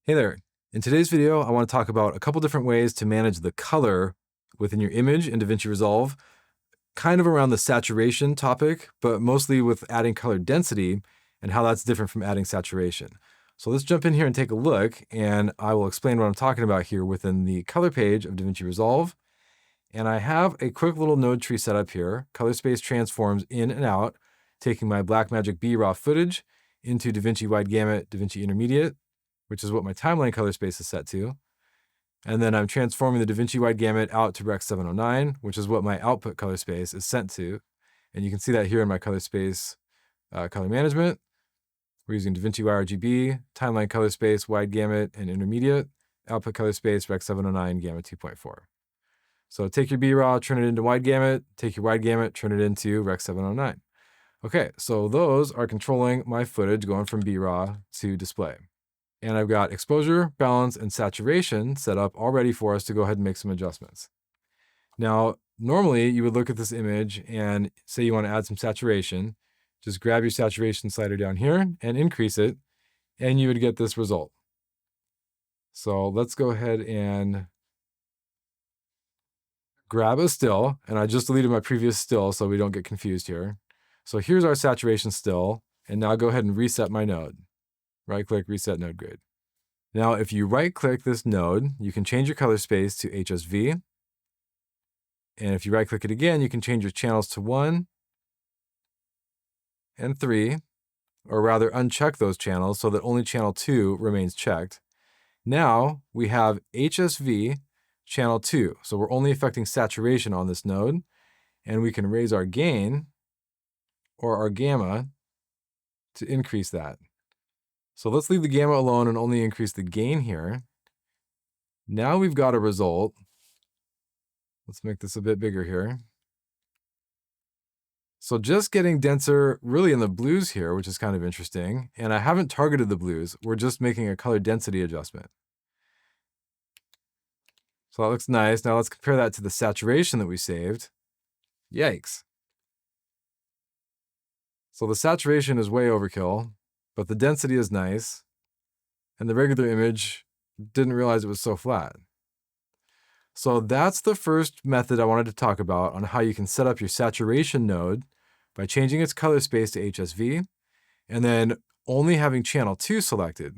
Hey there. In today's video, I want to talk about a couple different ways to manage the color within your image in DaVinci Resolve, kind of around the saturation topic, but mostly with adding color density and how that's different from adding saturation. So let's jump in here and take a look, and I will explain what I'm talking about here within the color page of DaVinci Resolve. And I have a quick little node tree set up here, color space transforms in and out, taking my Blackmagic B raw footage into DaVinci Wide Gamut, DaVinci Intermediate, which is what my timeline color space is set to. And then I'm transforming the DaVinci Wide Gamut out to Rec 709, which is what my output color space is sent to. And you can see that here in my color space color management. We're using DaVinci YRGB, timeline color space, wide gamut, and intermediate, output color space, Rec 709, gamma 2.4. So take your B-raw, turn it into wide gamut, take your wide gamut, turn it into Rec 709. Okay, so those are controlling my footage going from B-raw to display. And I've got exposure, balance, and saturation set up already for us to go ahead and make some adjustments. Now, normally you would look at this image and say you want to add some saturation. Just grab your saturation slider down here and increase it, and you would get this result. So let's go ahead and grab a still, and I just deleted my previous still so we don't get confused here. So here's our saturation still, and now go ahead and reset my node. Right-click, reset node grid. Now, if you right-click this node, you can change your color space to HSV. And if you right-click it again, you can change your channels to 1 and 3, or rather uncheck those channels so that only channel 2 remains checked. Now we have HSV channel 2, so we're only affecting saturation on this node, and we can raise our gain or our gamma to increase that. So let's leave the gamma alone and only increase the gain here. Now we've got a result. Let's make this a bit bigger here. So just getting denser really in the blues here, which is kind of interesting. And I haven't targeted the blues. We're just making a color density adjustment. So that looks nice. Now let's compare that to the saturation that we saved. Yikes. So the saturation is way overkill, but the density is nice. And the regular image didn't realize it was so flat. So that's the first method I wanted to talk about on how you can set up your saturation node by changing its color space to HSV and then only having channel 2 selected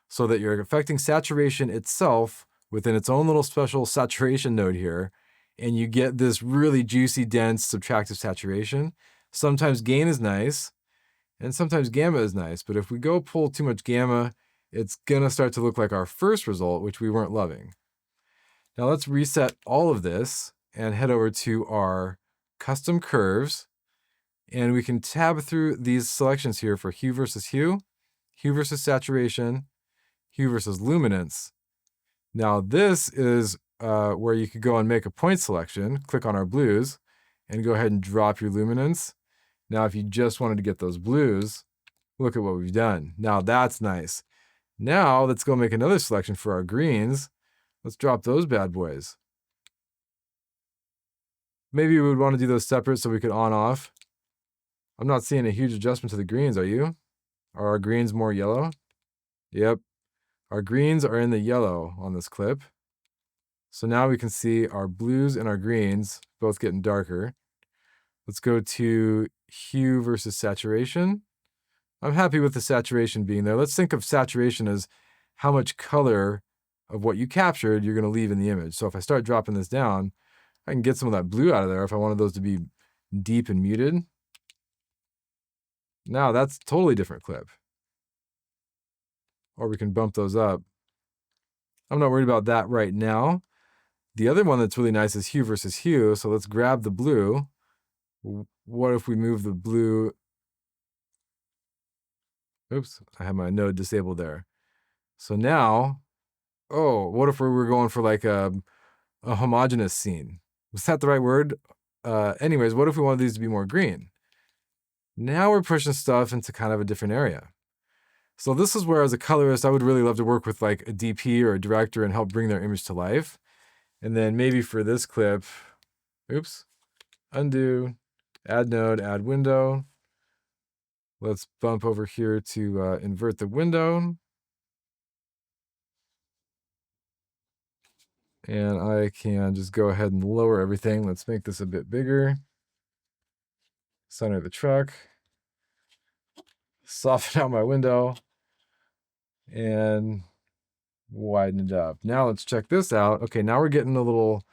so that you're affecting saturation itself within its own little special saturation node here, and you get this really juicy, dense, subtractive saturation. Sometimes gain is nice, and sometimes gamma is nice, but if we go pull too much gamma, it's gonna start to look like our first result, which we weren't loving. Now let's reset all of this and head over to our custom curves, and we can tab through these selections here for hue versus hue, hue versus saturation, hue versus luminance. Now this is where you could go and make a point selection, click on our blues, and go ahead and drop your luminance. Now if you just wanted to get those blues, look at what we've done. Now that's nice. Now let's go make another selection for our greens. Let's drop those bad boys. Maybe we would want to do those separate so we could on-off. I'm not seeing a huge adjustment to the greens, are you? Are our greens more yellow? Yep. Our greens are in the yellow on this clip. So now we can see our blues and our greens both getting darker. Let's go to hue versus saturation. I'm happy with the saturation being there. Let's think of saturation as how much color of what you captured you're going to leave in the image. So if I start dropping this down, I can get some of that blue out of there if I wanted those to be deep and muted. Now that's a totally different clip. Or we can bump those up. I'm not worried about that right now. The other one that's really nice is hue versus hue. So let's grab the blue. What if we move the blue? Oops, I have my node disabled there. So now, oh, what if we were going for like a homogeneous scene? Was that the right word? Anyways, what if we wanted these to be more green? Now we're pushing stuff into kind of a different area. So this is where, as a colorist, I would really love to work with like a DP or a director and help bring their image to life. And then maybe for this clip, oops, undo, add node, add window. Let's bump over here to invert the window. And I can just go ahead and lower everything. Let's make this a bit bigger. Center the truck. Soften out my window. And widen it up. Now let's check this out. Okay, now we're getting a little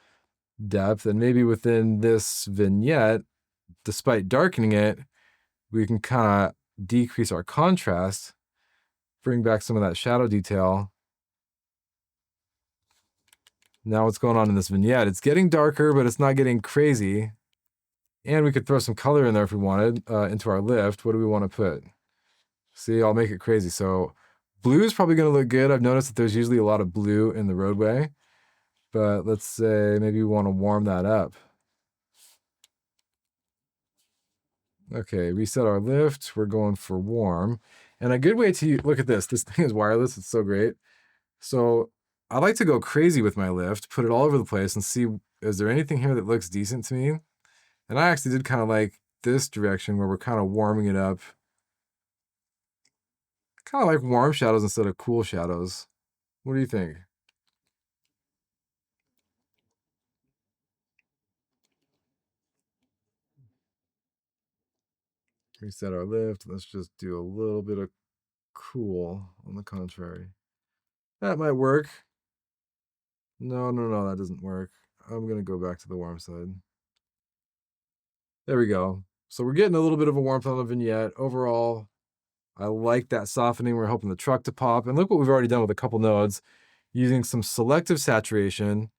depth, and maybe within this vignette, despite darkening it, we can kind of decrease our contrast, bring back some of that shadow detail. Now what's going on in this vignette? It's getting darker, but it's not getting crazy. And we could throw some color in there if we wanted, into our lift. What do we want to put? See, I'll make it crazy. So blue is probably going to look good. I've noticed that there's usually a lot of blue in the roadway, but let's say maybe we want to warm that up. Okay, reset our lift. We're going for warm. And a good way to look at this thing is wireless. It's so great. So I like to go crazy with my lift, put it all over the place and see, is there anything here that looks decent to me? And I actually did kind of like this direction where we're kind of warming it up. Kind of like warm shadows instead of cool shadows. What do you think? Reset our lift. Let's just do a little bit of cool on the contrary. That might work. No, that doesn't work. I'm going to go back to the warm side. There we go. So we're getting a little bit of a warmth on the vignette. Overall, I like that softening. We're helping the truck to pop. And look what we've already done with a couple nodes, using some selective saturation.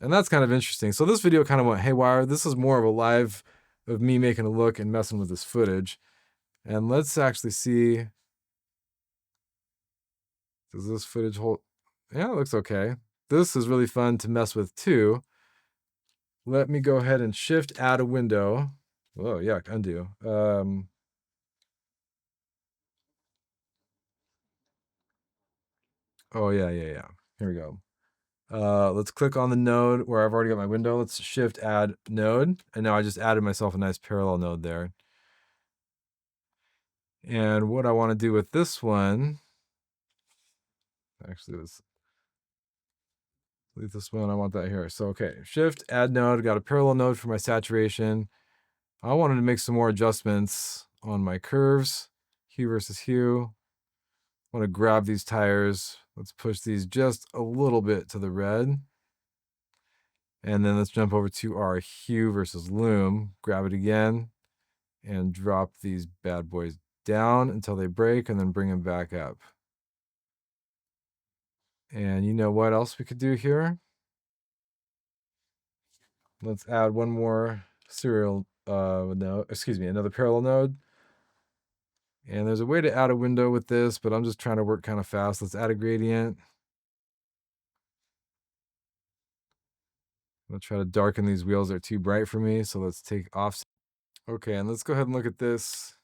And that's kind of interesting. So this video kind of went haywire. This is more of a live of me making a look and messing with this footage. And let's actually see, does this footage hold? Yeah, it looks okay. This is really fun to mess with too. Let me go ahead and shift add a window. Oh, yuck, undo. Oh, yeah. Here we go. Let's click on the node where I've already got my window. Let's shift add node. And now I just added myself a nice parallel node there. And what I want to do with this one, actually, let's leave this one. I want that here. So, okay, shift add node. Got a parallel node for my saturation. I wanted to make some more adjustments on my curves. Hue versus hue. I want to grab these tires. Let's push these just a little bit to the red. And then let's jump over to our hue versus loom. Grab it again and drop these bad boys down until they break and then bring them back up. And you know what else we could do here? Let's add one more serial node, excuse me, another parallel node. And there's a way to add a window with this, but I'm just trying to work kind of fast. Let's add a gradient. I'll try to darken these wheels. They're too bright for me, so let's take off. Okay, and let's go ahead and look at this.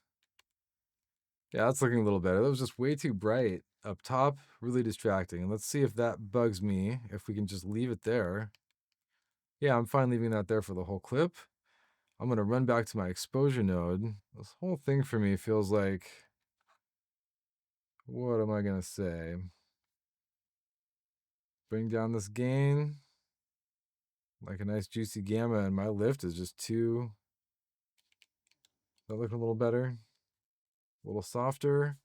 Yeah, that's looking a little better. That was just way too bright up top, really distracting. And let's see if that bugs me, if we can just leave it there. Yeah, I'm fine leaving that there for the whole clip. I'm going to run back to my exposure node. This whole thing for me feels like, what am I going to say? Bring down this gain, like a nice juicy gamma, and my lift is just too, that looking a little better, a little softer.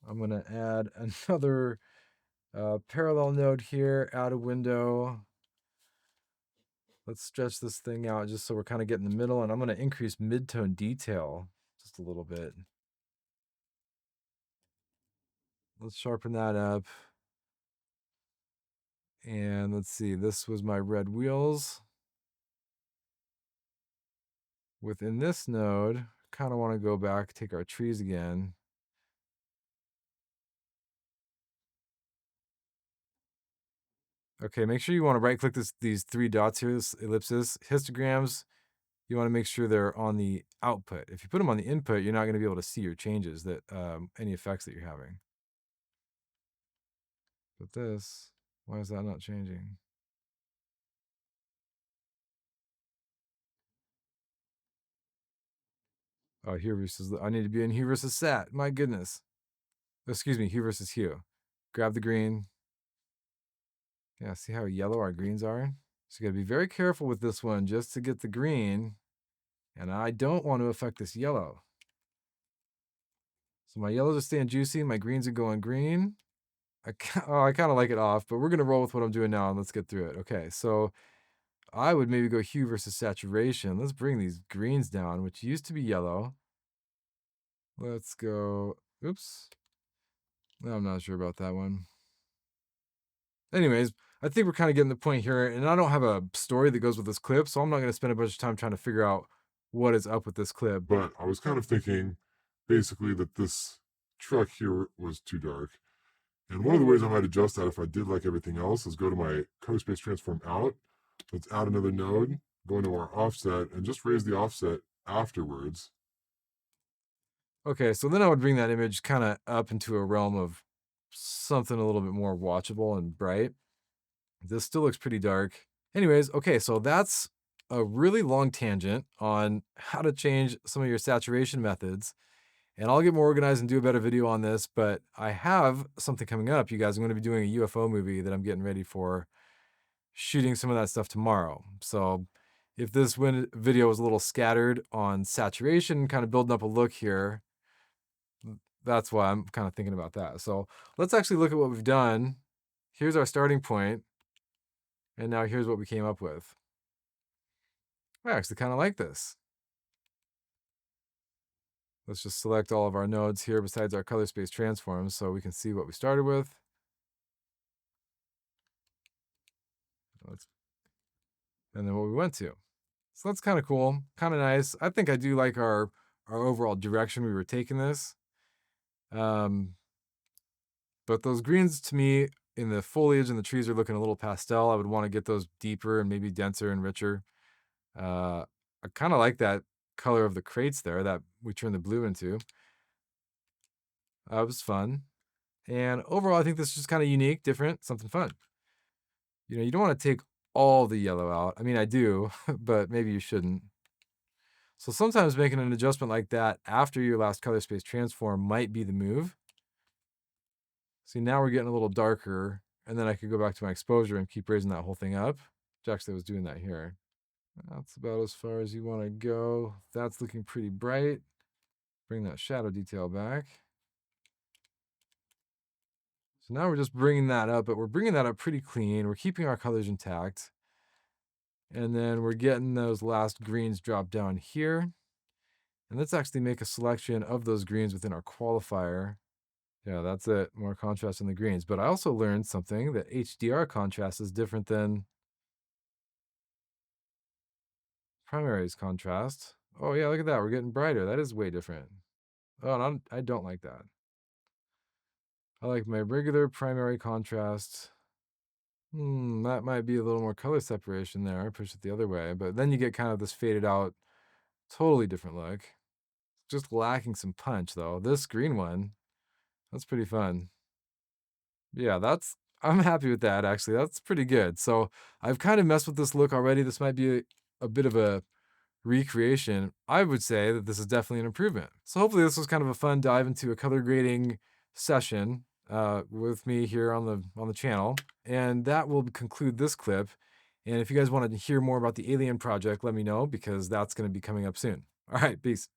I'm going to add another parallel node here, add a window. Let's stretch this thing out just so we're kind of getting in the middle, and I'm going to increase midtone detail just a little bit. Let's sharpen that up. And let's see, this was my red wheels. Within this node, kind of want to go back, take our trees again. Okay, make sure you want to right click these three dots here, this ellipsis, histograms. You want to make sure they're on the output. If you put them on the input, you're not going to be able to see your changes, that any effects that you're having. But this, why is that not changing? Oh, hue versus, I need to be in hue versus sat. My goodness. Excuse me, hue versus hue. Grab the green. Yeah, see how yellow our greens are? So you gotta be very careful with this one just to get the green. And I don't want to affect this yellow. So my yellows are staying juicy, my greens are going green. I kind of like it off, but we're gonna roll with what I'm doing now and let's get through it. Okay, so I would maybe go hue versus saturation. Let's bring these greens down, which used to be yellow. Let's go, oops. No, I'm not sure about that one. Anyways, I think we're kind of getting the point here, and I don't have a story that goes with this clip, so I'm not going to spend a bunch of time trying to figure out what is up with this clip. But I was kind of thinking basically that this truck here was too dark. And one of the ways I might adjust that if I did like everything else is go to my color space transform out. Let's add another node, go into our offset, and just raise the offset afterwards. Okay, so then I would bring that image kind of up into a realm of something a little bit more watchable and bright. This still looks pretty dark. Anyways, okay, so that's a really long tangent on how to change some of your saturation methods. And I'll get more organized and do a better video on this, but I have something coming up. You guys, I'm going to be doing a UFO movie that I'm getting ready for, shooting some of that stuff tomorrow. So if this video was a little scattered on saturation, kind of building up a look here, that's why I'm kind of thinking about that. So let's actually look at what we've done. Here's our starting point, and now here's what we came up with. I actually kind of like this. Let's just select all of our nodes here besides our color space transforms so we can see what we started with. And then what we went to. So that's kind of cool, kind of nice. I think I do like our overall direction we were taking this. But those greens to me in the foliage and the trees are looking a little pastel. I would want to get those deeper and maybe denser and richer. I kind of like that color of the crates there that we turned the blue into. That was fun. And overall, I think this is just kind of unique, different, something fun. You know, you don't want to take all the yellow out. I mean, I do, but maybe you shouldn't. So sometimes making an adjustment like that after your last color space transform might be the move. See, now we're getting a little darker, and then I could go back to my exposure and keep raising that whole thing up, which actually I was doing that here. That's about as far as you want to go. That's looking pretty bright. Bring that shadow detail back. So now we're just bringing that up, but we're bringing that up pretty clean. We're keeping our colors intact. And then we're getting those last greens drop down here. And let's actually make a selection of those greens within our qualifier. Yeah, that's it. More contrast in the greens. But I also learned something that HDR contrast is different than primary's contrast. Oh yeah, look at that. We're getting brighter. That is way different. Oh, no, I don't like that. I like my regular primary contrast. That might be a little more color separation there. Push it the other way. But then you get kind of this faded out, totally different look. Just lacking some punch though. This green one, that's pretty fun. Yeah, I'm happy with that actually. That's pretty good. So I've kind of messed with this look already. This might be a bit of a recreation. I would say that this is definitely an improvement. So hopefully this was kind of a fun dive into a color grading session with me here on the channel. And that will conclude this clip. And if you guys wanted to hear more about the Alien project, let me know because that's going to be coming up soon. All right, peace.